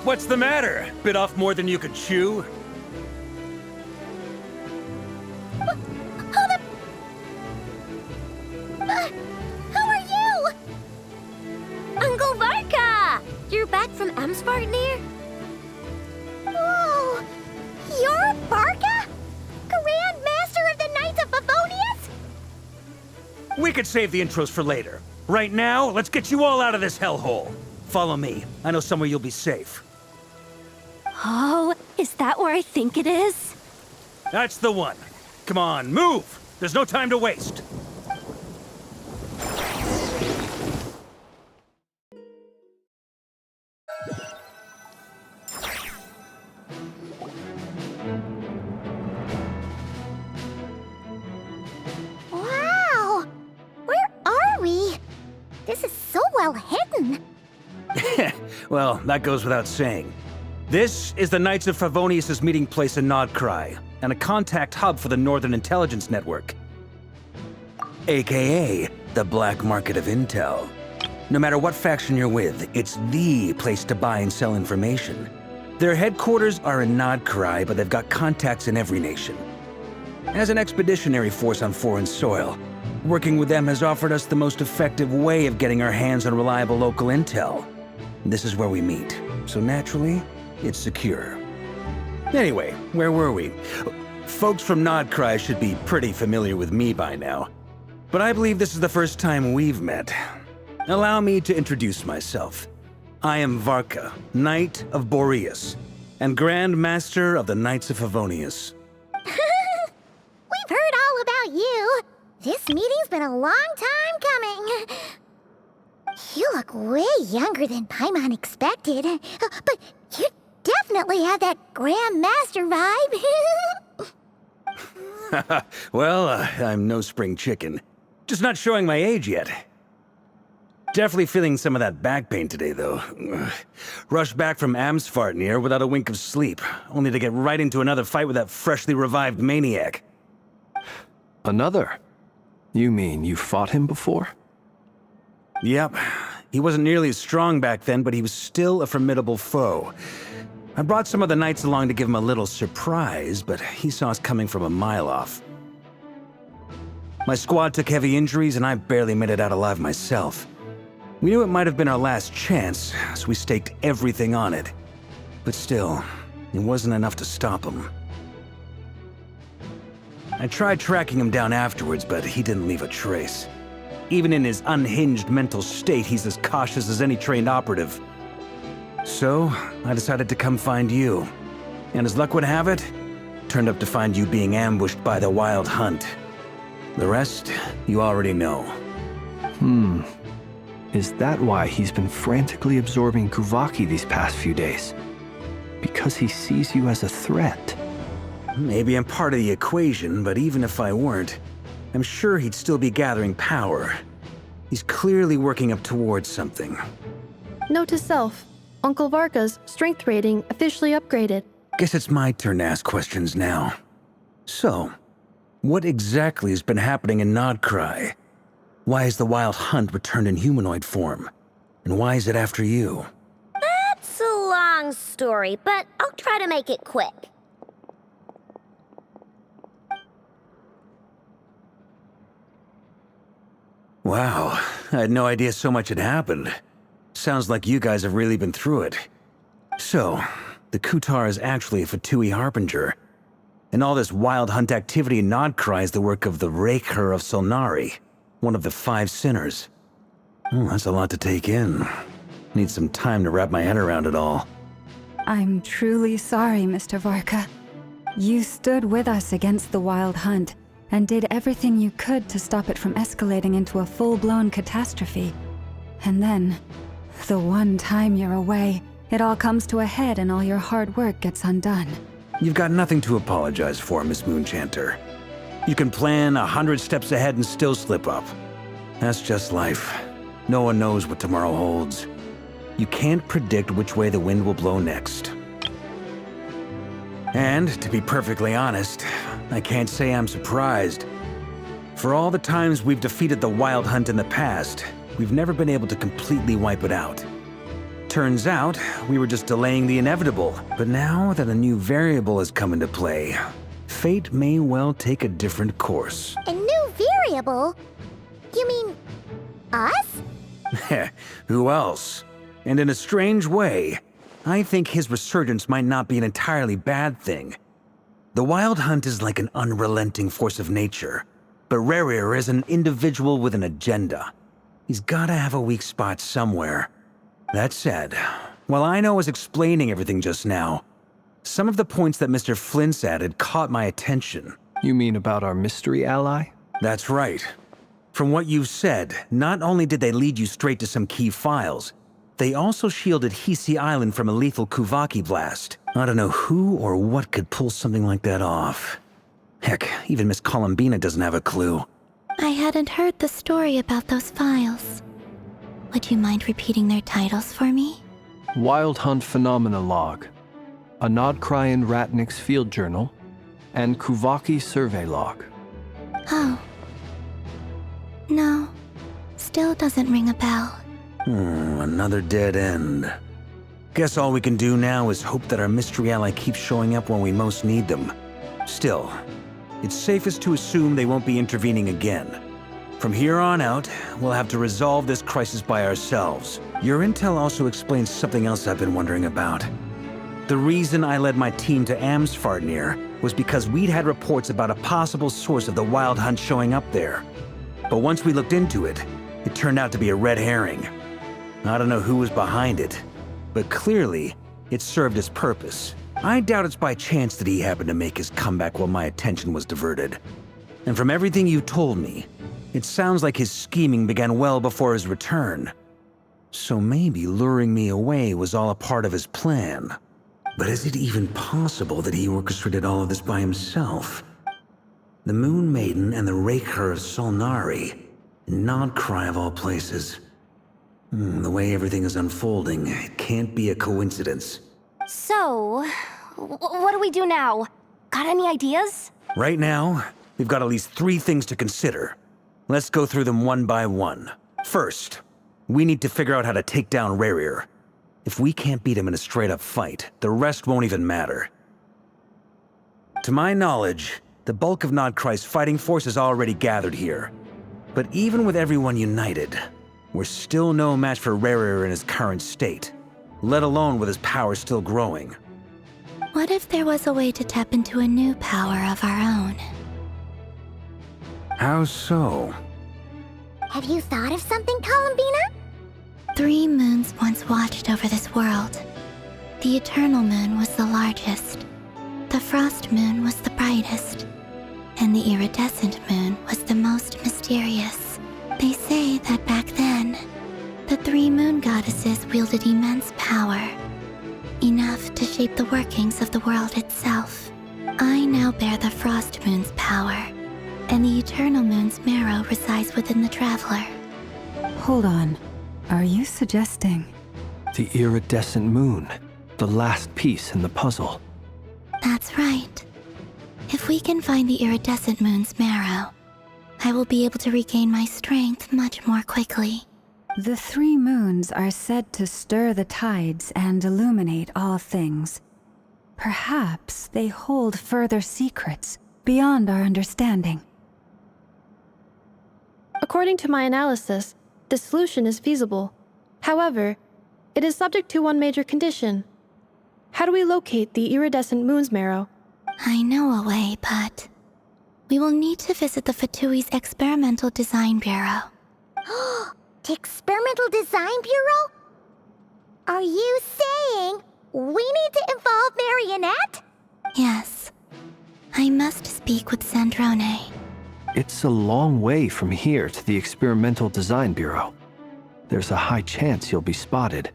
What's the matter? Bit off more than you could chew? Who are you? Uncle Varka! You're back from Varka? Whoa! You're Varka? Grand Master of the Knights of Favonius? We could save the intros for later. Right now, let's get you all out of this hellhole. Follow me. I know somewhere you'll be safe. Oh, is that where I think it is? That's the one. Come on, move! There's no time to waste. Wow! Where are we? This is so well hidden. Well, that goes without saying. This is the Knights of Favonius' meeting place in Nod-krai, and a contact hub for the Northern Intelligence Network. AKA, the black market of intel. No matter what faction you're with, it's the place to buy and sell information. Their headquarters are in Nod-krai, but they've got contacts in every nation. As an expeditionary force on foreign soil, working with them has offered us the most effective way of getting our hands on reliable local intel. This is where we meet, so naturally, it's secure. Anyway, where were we? Folks from Nod-krai should be pretty familiar with me by now, but I believe this is the first time we've met. Allow me to introduce myself. I am Varka, Knight of Boreas, and Grand Master of the Knights of Favonius. We've heard all about you. This meeting's been a long time coming. You look way younger than Paimon expected, but you definitely have that Grand Master vibe. Well, I'm no spring chicken. Just not showing my age yet. Definitely feeling some of that back pain today, though. Rushed back from Varka without a wink of sleep, only to get right into another fight with that freshly revived maniac. Another? You mean you fought him before? Yep. He wasn't nearly as strong back then, but he was still a formidable foe. I brought some of the knights along to give him a little surprise, but he saw us coming from a mile off. My squad took heavy injuries, and I barely made it out alive myself. We knew it might have been our last chance, so we staked everything on it. But still, it wasn't enough to stop him. I tried tracking him down afterwards, but he didn't leave a trace. Even in his unhinged mental state, he's as cautious as any trained operative. So, I decided to come find you. And as luck would have it, turned up to find you being ambushed by the Wild Hunt. The rest, you already know. Is that why he's been frantically absorbing Kuvaki these past few days? Because he sees you as a threat? Maybe I'm part of the equation, but even if I weren't, I'm sure he'd still be gathering power. He's clearly working up towards something. Note to self, Uncle Varka's strength rating officially upgraded. Guess it's my turn to ask questions now. So, what exactly has been happening in Nod-krai? Why has the Wild Hunt returned in humanoid form? And why is it after you? That's a long story, but I'll try to make it quick. Wow, I had no idea so much had happened. Sounds like you guys have really been through it. So, the Kutar is actually a Fatui Harbinger. And all this Wild Hunt activity in Nod-krai is the work of the Raker of Solnari, one of the 5 sinners. That's a lot to take in. Need some time to wrap my head around it all. I'm truly sorry, Mr. Varka. You stood with us against the Wild Hunt, and did everything you could to stop it from escalating into a full-blown catastrophe. And then, the one time you're away, it all comes to a head and all your hard work gets undone. You've got nothing to apologize for, Miss Moonchanter. You can plan 100 steps ahead and still slip up. That's just life. No one knows what tomorrow holds. You can't predict which way the wind will blow next. And, to be perfectly honest, I can't say I'm surprised. For all the times we've defeated the Wild Hunt in the past, we've never been able to completely wipe it out. Turns out, we were just delaying the inevitable. But now that a new variable has come into play, fate may well take a different course. A new variable? You mean us? Who else? And in a strange way, I think his resurgence might not be an entirely bad thing. The Wild Hunt is like an unrelenting force of nature, but Rerir is an individual with an agenda. He's gotta have a weak spot somewhere. That said, while I was explaining everything just now, some of the points that Mr. Flint's added caught my attention. You mean about our mystery ally? That's right. From what you've said, not only did they lead you straight to some key files, they also shielded Hisi Island from a lethal Kuvaki blast. I don't know who or what could pull something like that off. Heck, even Miss Columbina doesn't have a clue. I hadn't heard the story about those files. Would you mind repeating their titles for me? Wild Hunt Phenomena Log, a nod-krai and Ratnik's Field Journal, and Kuvaki Survey Log. Oh. No. Still doesn't ring a bell. Another dead end. Guess all we can do now is hope that our mystery ally keeps showing up when we most need them. Still, it's safest to assume they won't be intervening again. From here on out, we'll have to resolve this crisis by ourselves. Your intel also explains something else I've been wondering about. The reason I led my team to Amsfarnir was because we'd had reports about a possible source of the Wild Hunt showing up there. But once we looked into it, it turned out to be a red herring. I don't know who was behind it, but clearly, it served its purpose. I doubt it's by chance that he happened to make his comeback while my attention was diverted. And from everything you told me, it sounds like his scheming began well before his return. So maybe luring me away was all a part of his plan. But is it even possible that he orchestrated all of this by himself? The Moon Maiden and the Raker of Solnari, nod-krai of all places. The way everything is unfolding, it can't be a coincidence. So, what do we do now? Got any ideas? Right now, we've got at least 3 things to consider. Let's go through them one by one. First, we need to figure out how to take down Rerir. If we can't beat him in a straight-up fight, the rest won't even matter. To my knowledge, the bulk of nod-krai's fighting force is already gathered here. But even with everyone united, we're still no match for Rerir in his current state, let alone with his power still growing. What if there was a way to tap into a new power of our own? How so? Have you thought of something, Columbina? 3 moons once watched over this world. The Eternal Moon was the largest. The Frost Moon was the brightest. And the Iridescent Moon was the most mysterious. They say that back then, the 3 moon goddesses wielded immense power, enough to shape the workings of the world itself. I now bear the Frost Moon's power, and the Eternal Moon's marrow resides within the Traveler. Hold on. Are you suggesting? The Iridescent Moon, the last piece in the puzzle. That's right. If we can find the Iridescent Moon's marrow, I will be able to regain my strength much more quickly. The 3 moons are said to stir the tides and illuminate all things. Perhaps they hold further secrets beyond our understanding. According to my analysis, the solution is feasible. However, it is subject to one major condition. How do we locate the iridescent moon's marrow? I know a way, but we will need to visit the Fatui's Experimental Design Bureau. The Experimental Design Bureau? Are you saying we need to involve Marionette? Yes. I must speak with Sandrone. It's a long way from here to the Experimental Design Bureau. There's a high chance you'll be spotted.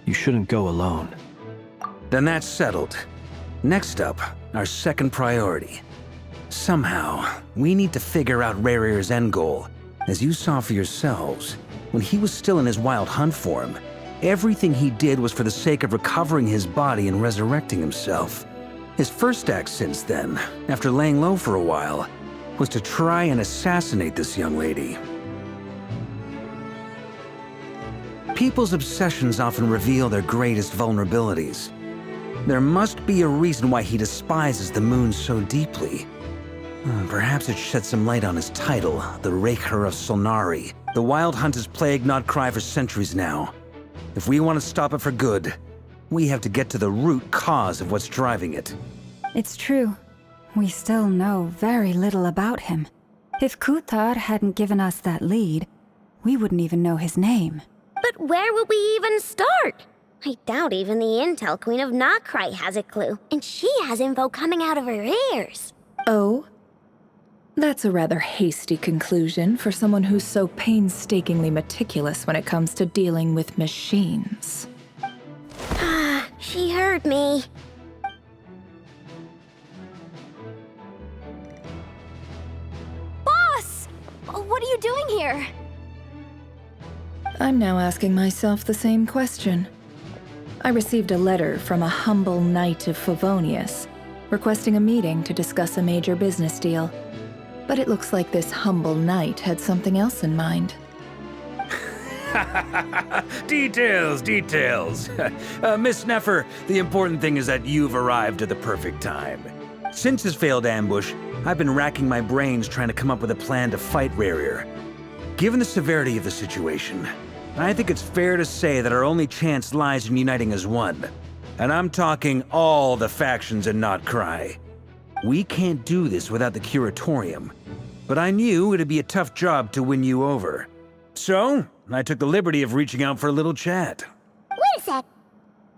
You shouldn't go alone. Then that's settled. Next up, our second priority. Somehow, we need to figure out Rerir's end goal. As you saw for yourselves, when he was still in his Wild Hunt form, everything he did was for the sake of recovering his body and resurrecting himself. His first act since then, after laying low for a while, was to try and assassinate this young lady. People's obsessions often reveal their greatest vulnerabilities. There must be a reason why he despises the moon so deeply. Perhaps it sheds some light on his title, the Rerir of Solnari. The Wild Hunt has plagued nod-krai for centuries now. If we want to stop it for good, we have to get to the root cause of what's driving it. It's true. We still know very little about him. If Kuthar hadn't given us that lead, we wouldn't even know his name. But where would we even start? I doubt even the Intel Queen of nod-krai has a clue, and she has info coming out of her ears. Oh? That's a rather hasty conclusion for someone who's so painstakingly meticulous when it comes to dealing with machines. She heard me. Boss! What are you doing here? I'm now asking myself the same question. I received a letter from a humble knight of Favonius, requesting a meeting to discuss a major business deal. But it looks like this humble knight had something else in mind. Details. Miss Nefer, the important thing is that you've arrived at the perfect time. Since his failed ambush, I've been racking my brains trying to come up with a plan to fight Rerir. Given the severity of the situation, I think it's fair to say that our only chance lies in uniting as one. And I'm talking all the factions in nod-krai. We can't do this without the Curatorium, but I knew it'd be a tough job to win you over. So, I took the liberty of reaching out for a little chat. Wait a sec.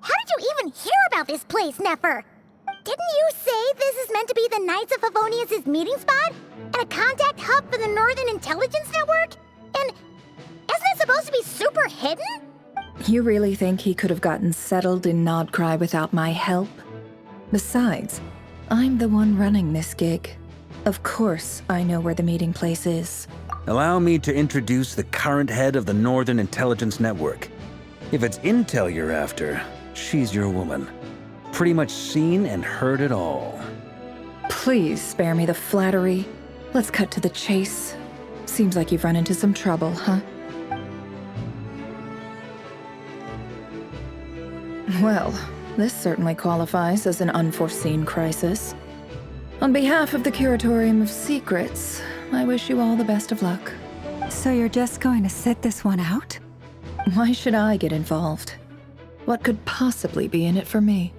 How did you even hear about this place, Nefer? Didn't you say this is meant to be the Knights of Favonius' meeting spot? And a contact hub for the Northern Intelligence Network? And isn't it supposed to be super hidden? You really think he could have gotten settled in nod-krai without my help? Besides, I'm the one running this gig. Of course I know where the meeting place is. Allow me to introduce the current head of the Northern Intelligence Network. If it's intel you're after, she's your woman. Pretty much seen and heard it all. Please spare me the flattery. Let's cut to the chase. Seems like you've run into some trouble, huh? Well, this certainly qualifies as an unforeseen crisis. On behalf of the Curatorium of Secrets, I wish you all the best of luck. So you're just going to sit this one out? Why should I get involved? What could possibly be in it for me?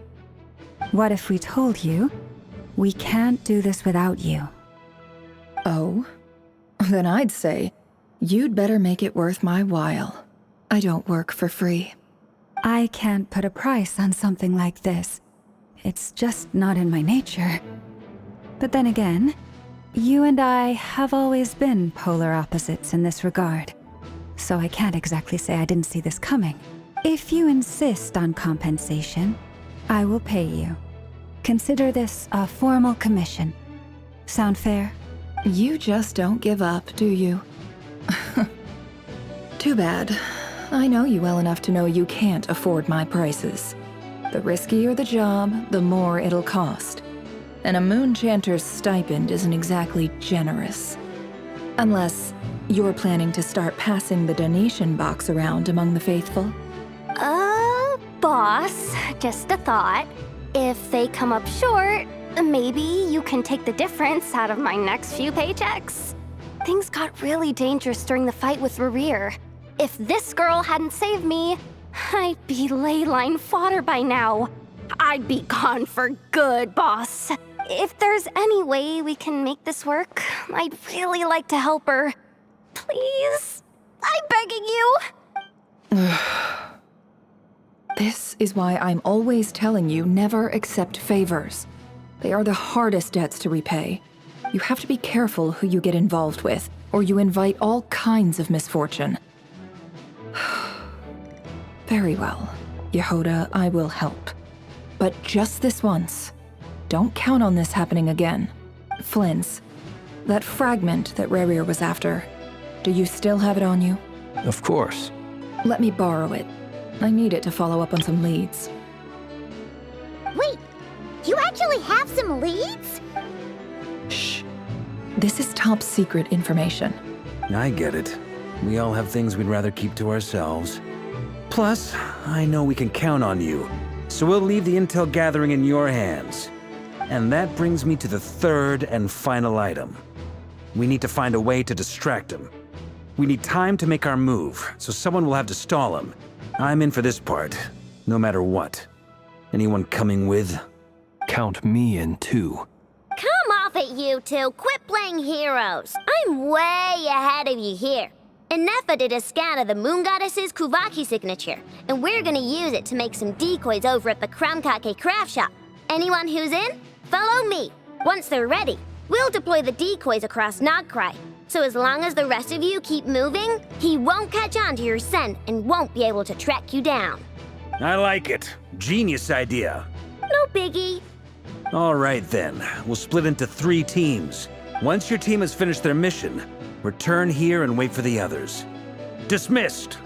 What if we told you we can't do this without you? Oh? Then I'd say, you'd better make it worth my while. I don't work for free. I can't put a price on something like this. It's just not in my nature. But then again, you and I have always been polar opposites in this regard. So I can't exactly say I didn't see this coming. If you insist on compensation, I will pay you. Consider this a formal commission. Sound fair? You just don't give up, do you? Too bad. I know you well enough to know you can't afford my prices. The riskier the job, the more it'll cost. And a moonchanter's stipend isn't exactly generous. Unless you're planning to start passing the donation box around among the faithful. Boss, just a thought. If they come up short, maybe you can take the difference out of my next few paychecks. Things got really dangerous during the fight with Rerir. If this girl hadn't saved me, I'd be ley line fodder by now. I'd be gone for good, boss. If there's any way we can make this work, I'd really like to help her. Please? I'm begging you. This is why I'm always telling you never accept favors. They are the hardest debts to repay. You have to be careful who you get involved with, or you invite all kinds of misfortune. Very well, Yehoda, I will help. But just this once. Don't count on this happening again. Flynn's, that fragment that Rerir was after, do you still have it on you? Of course. Let me borrow it. I need it to follow up on some leads. Wait, you actually have some leads? Shh. This is top secret information. I get it. We all have things we'd rather keep to ourselves. Plus, I know we can count on you, so we'll leave the intel gathering in your hands. And that brings me to the third and final item. We need to find a way to distract him. We need time to make our move, so someone will have to stall him. I'm in for this part, no matter what. Anyone coming with? Count me in too. Come off it, you two. Quit playing heroes. I'm way ahead of you here. And Nefer did a scan of the moon goddess's Kuvaki signature, and we're gonna use it to make some decoys over at the Kramkake craft shop. Anyone who's in, follow me. Once they're ready, we'll deploy the decoys across nod-krai. So as long as the rest of you keep moving, he won't catch on to your scent and won't be able to track you down. I like it. Genius idea. No biggie. All right then, we'll split into 3 teams. Once your team has finished their mission, return here and wait for the others. Dismissed!